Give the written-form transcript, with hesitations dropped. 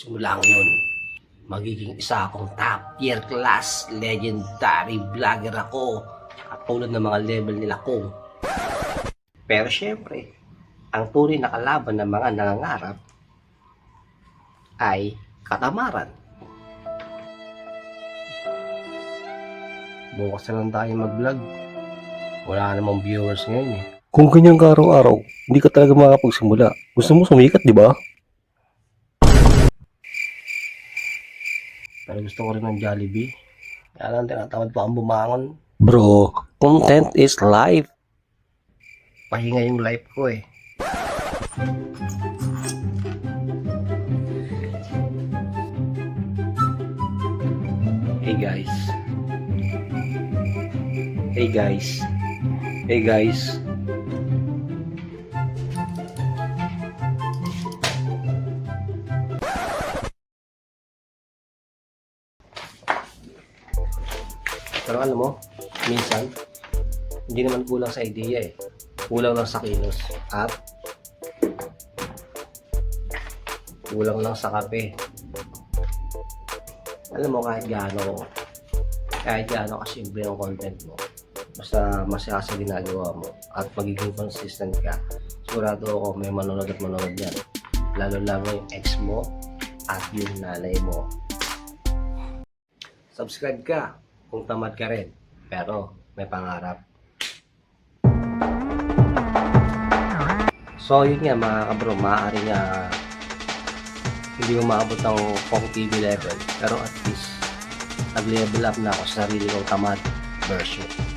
Simula ngayon, magiging isa akong top tier class legendary vlogger ako at tulad ng mga level nila ko. Pero syempre, ang tunay na kalaban ng mga nangangarap ay katamaran. Bukas na lang tayo mag-vlog. Wala namang viewers ngayon eh. Kung ganyan ka araw-araw, hindi ka talaga makakapagsimula. Gusto mo sumikat, di ba? Pero gusto ko rin ng Jollibee. Kaya lang tinatamad pa akong bumangon. Bro, content is life. Pahinga yung life ko eh. Hey guys. Hey guys. Hey guys. Pero alam mo, minsan, hindi naman kulang sa idea eh. Kulang lang sa kilos. At kulang lang sa kape. Alam mo, kahit gaano kasimple ang content mo, basta masaya sa ginagawa mo at magiging consistent ka, sigurado ako may manonood at manonood yan. Lalo yung ex mo at yung nanay mo. Subscribe ka kung tamad ka rin, pero may pangarap. So yun nga mga kabro, maaari nga hindi ko maabot ng Pong TV level, pero at least nag-level up na ako sa sarili kong tamad version.